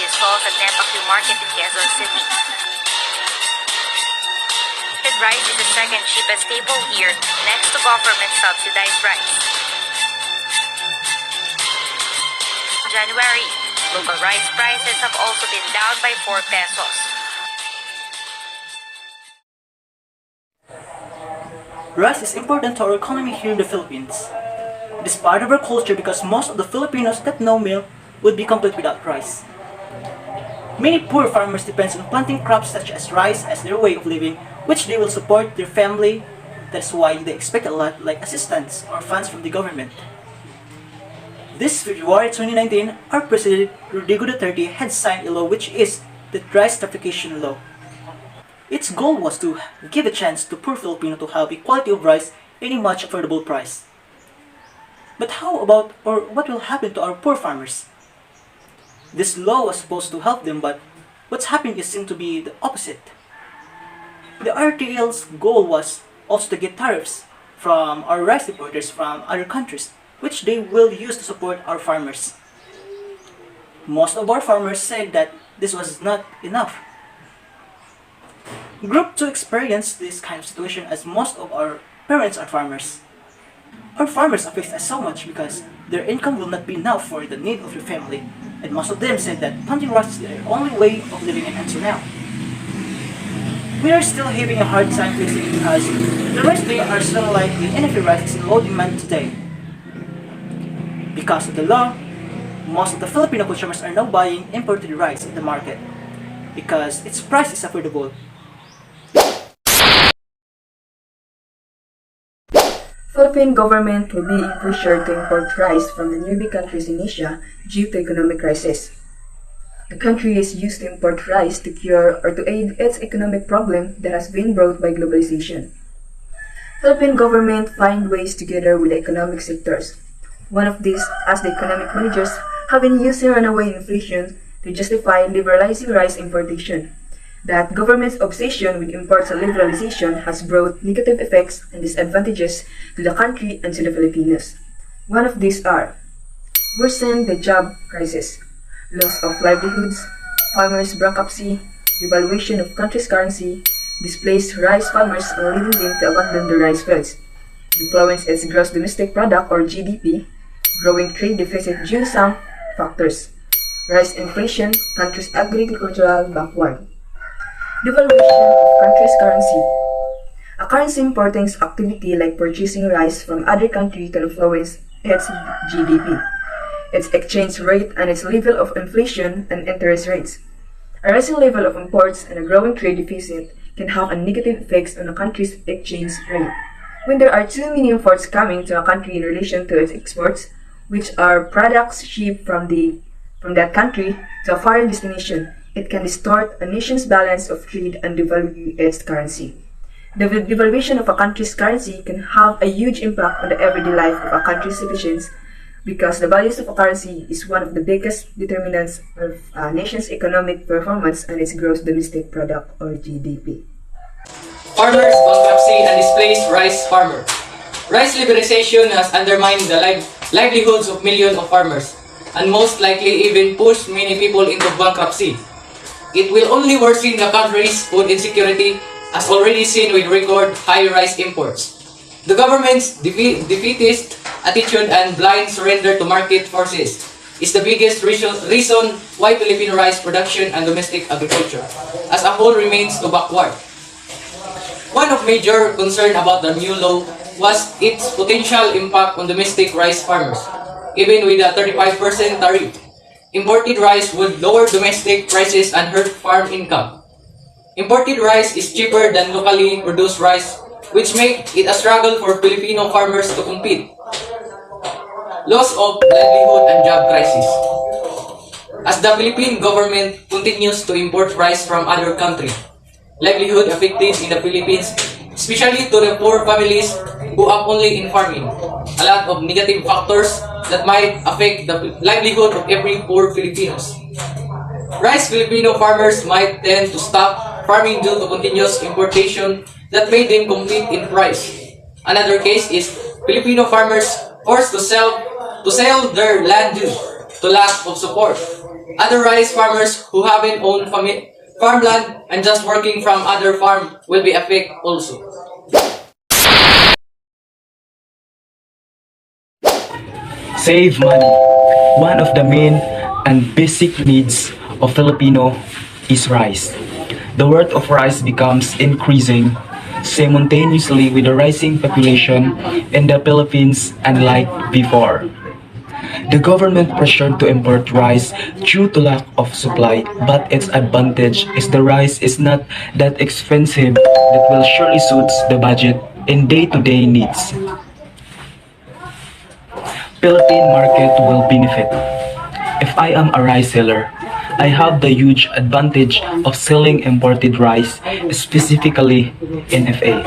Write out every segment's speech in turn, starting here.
stalls at Nepakyu Market in Quezon City. Rice is the second cheapest staple here, next to government-subsidized rice. In January, local rice prices have also been down by 4 pesos. Rice is important to our economy here in the Philippines. It is part of our culture because most of the Filipinos that know meal would be complete without rice. Many poor farmers depend on planting crops such as rice as their way of living, which they will support their family. That's why they expect a lot like assistance or funds from the government. This February 2019, our President Rodrigo Duterte had signed a law which is the rice certification law. Its goal was to give a chance to poor Filipino to have a quality of rice at a much affordable price. But how about, or what will happen to our poor farmers? This law was supposed to help them, but what's happening is seen to be the opposite. The RTL's goal was also to get tariffs from our rice importers from other countries, which they will use to support our farmers. Most of our farmers said that this was not enough. Group 2 experienced this kind of situation as most of our parents are farmers. Our farmers affect us so much because their income will not be enough for the need of your family, and most of them said that planting rice is their only way of living until now. We are still having a hard time facing it because the rice they are still like the NFA rice is in low demand today. Because of the law, most of the Filipino consumers are now buying imported rice in the market because its price is affordable. Philippine government will be pressured to import rice from the neighboring countries in Asia due to economic crisis. The country is used to import rice to cure or to aid its economic problem that has been brought by globalization. Philippine government find ways together with the economic sectors. One of these, as the economic managers, have been using runaway inflation to justify liberalizing rice importation. That government's obsession with imports and liberalization has brought negative effects and disadvantages to the country and to the Filipinos. One of these are worsen the job crisis, loss of livelihoods, farmers' bankruptcy, devaluation of country's currency, displaced rice farmers and leading them to abandon the rice fields, influence its gross domestic product or GDP, growing trade deficit due to some factors, rise inflation, country's agricultural backward. Devaluation of country's currency. A currency importing activity like purchasing rice from other country can influence its GDP, its exchange rate, and its level of inflation and interest rates. A rising level of imports and a growing trade deficit can have a negative effects on a country's exchange rate. When there are too many imports coming to a country in relation to its exports, which are products shipped from that country to a foreign destination, it can distort a nation's balance of trade and devalue its currency. The devaluation of a country's currency can have a huge impact on the everyday life of a country's citizens because the values of a currency is one of the biggest determinants of a nation's economic performance and its gross domestic product or GDP. Farmers' bankruptcy and displaced rice farmer. Rice liberalization has undermined the livelihoods of millions of farmers and most likely even pushed many people into bankruptcy. It will only worsen the country's food insecurity as already seen with record high rice imports. The government's defeatist attitude and blind surrender to market forces is the biggest reason why Filipino rice production and domestic agriculture as a whole remains too backward. One of major concern about the new law was its potential impact on domestic rice farmers. Even with a 35% tariff, imported rice would lower domestic prices and hurt farm income. Imported rice is cheaper than locally produced rice, which makes it a struggle for Filipino farmers to compete. Loss of livelihood and job crisis. As the Philippine government continues to import rice from other countries, livelihood affected in the Philippines, especially to the poor families who are only in farming. A lot of negative factors that might affect the livelihood of every poor Filipinos. Rice Filipino farmers might tend to stop farming due to continuous importation that made them compete in price. Another case is Filipino farmers forced to sell their land due to lack of support. Other rice farmers who haven't owned farmland and just working from other farm will be affected also. Save money. One of the main and basic needs of Filipino is rice. The worth of rice becomes increasing simultaneously with the rising population in the Philippines, unlike before. The government pressured to import rice due to lack of supply, but its advantage is the rice is not that expensive that will surely suit the budget in day-to-day needs. Philippine market will benefit. If I am a rice seller, I have the huge advantage of selling imported rice, specifically NFA,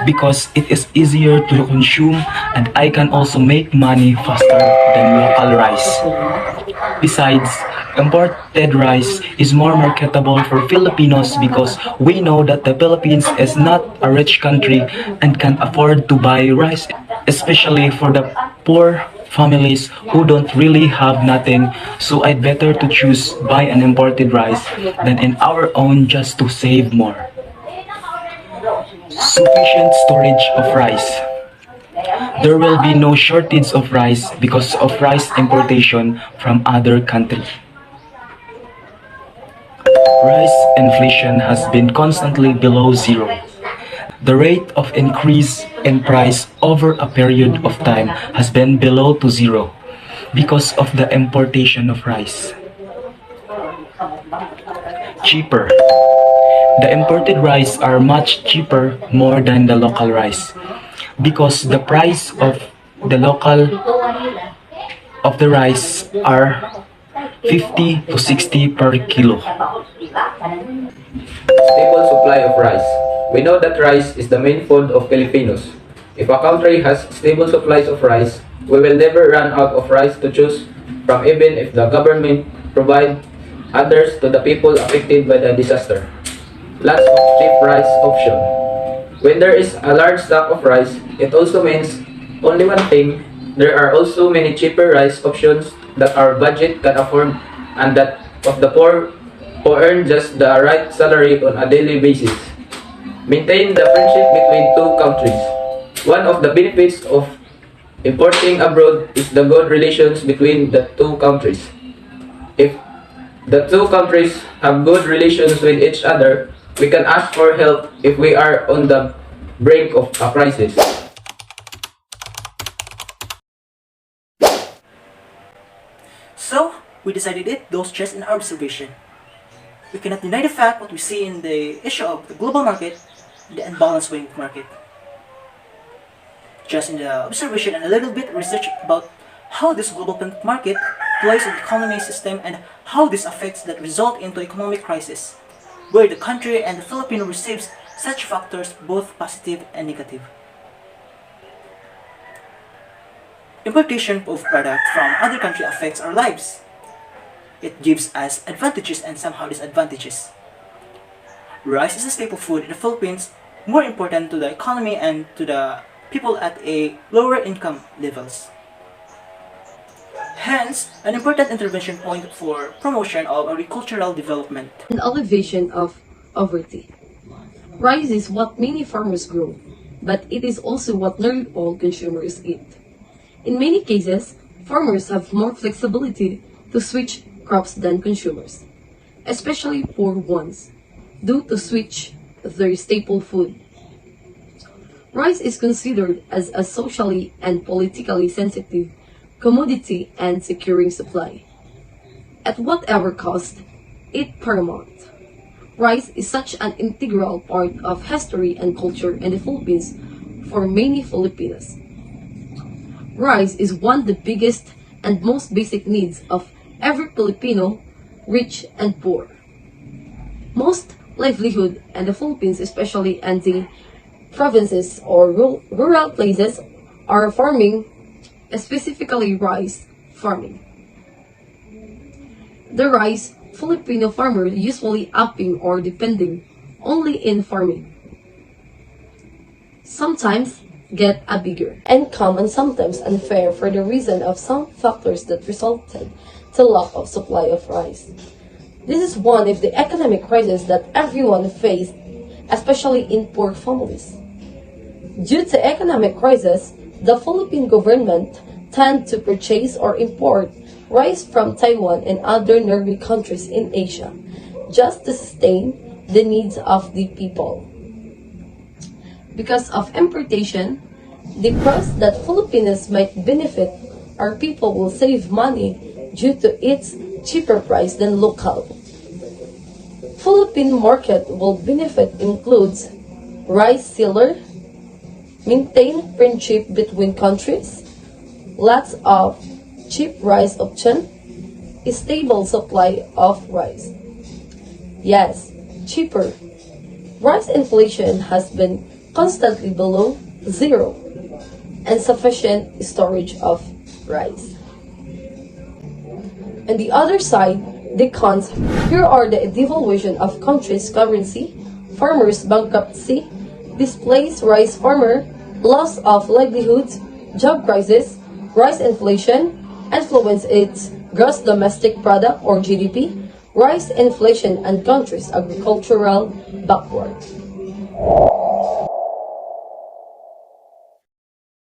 because it is easier to consume and I can also make money faster than local rice. Besides, imported rice is more marketable for Filipinos because we know that the Philippines is not a rich country and can afford to buy rice, especially for the poor families who don't really have nothing, so I'd better to choose buy an imported rice than in our own just to save more. Sufficient storage of rice. There will be no shortage of rice because of rice importation from other countries. Rice inflation has been constantly below zero. The rate of increase in price over a period of time has been below to zero because of the importation of rice. Cheaper. The imported rice are much cheaper more than the local rice because the price of the local of the rice are 50 to 60 per kilo. Stable supply of rice. We know that rice is the main food of Filipinos. If a country has stable supplies of rice, we will never run out of rice to choose from even if the government provide others to the people affected by the disaster. Lots of cheap rice option. When there is a large stock of rice, it also means only one thing, there are also many cheaper rice options that our budget can afford and that of the poor who earn just the right salary on a daily basis. Maintain the friendship between two countries. One of the benefits of importing abroad is the good relations between the two countries. If the two countries have good relations with each other, we can ask for help if we are on the brink of a crisis. So, we decided it, those just in our observation. We cannot deny the fact what we see in the issue of the global market, the unbalanced weighing market. Just in the observation and a little bit research about how this global market plays in the economic system and how this affects that result into economic crisis, where the country and the Filipino receives such factors both positive and negative. Importation of product from other country affects our lives. It gives us advantages and somehow disadvantages. Rice is a staple food in the Philippines, more important to the economy and to the people at a lower income levels. Hence, an important intervention point for promotion of agricultural development. And elevation of poverty. Rice is what many farmers grow, but it is also what nearly all consumers eat. In many cases, farmers have more flexibility to switch crops than consumers, especially poor ones, due to switch their staple food. Rice is considered as a socially and politically sensitive commodity and securing supply. At whatever cost, it paramount. Rice is such an integral part of history and culture in the Philippines for many Filipinos. Rice is one of the biggest and most basic needs of every Filipino, rich and poor. Most livelihood in the Philippines, especially in the provinces or rural places, are farming, specifically rice farming. The rice Filipino farmer usually upping or depending only in farming. Sometimes get a bigger income and sometimes unfair for the reason of some factors that resulted to lack of supply of rice. This is one of the economic crises that everyone faced, especially in poor families. Due to economic crisis, the Philippine government tend to purchase or import rice from Taiwan and other neighboring countries in Asia, just to sustain the needs of the people. Because of importation, the price that Filipinos might benefit, our people will save money due to its cheaper price than local. Philippine market will benefit includes rice seller, maintain friendship between countries, lots of cheap rice option, a stable supply of rice. Yes, cheaper. Rice inflation has been constantly below zero and sufficient storage of rice. On the other side, the cons, here are the devaluation of country's currency, farmers' bankruptcy, displaced rice farmer, loss of livelihoods, job crisis, rice inflation, influence its gross domestic product or GDP, rice inflation and country's agricultural backward.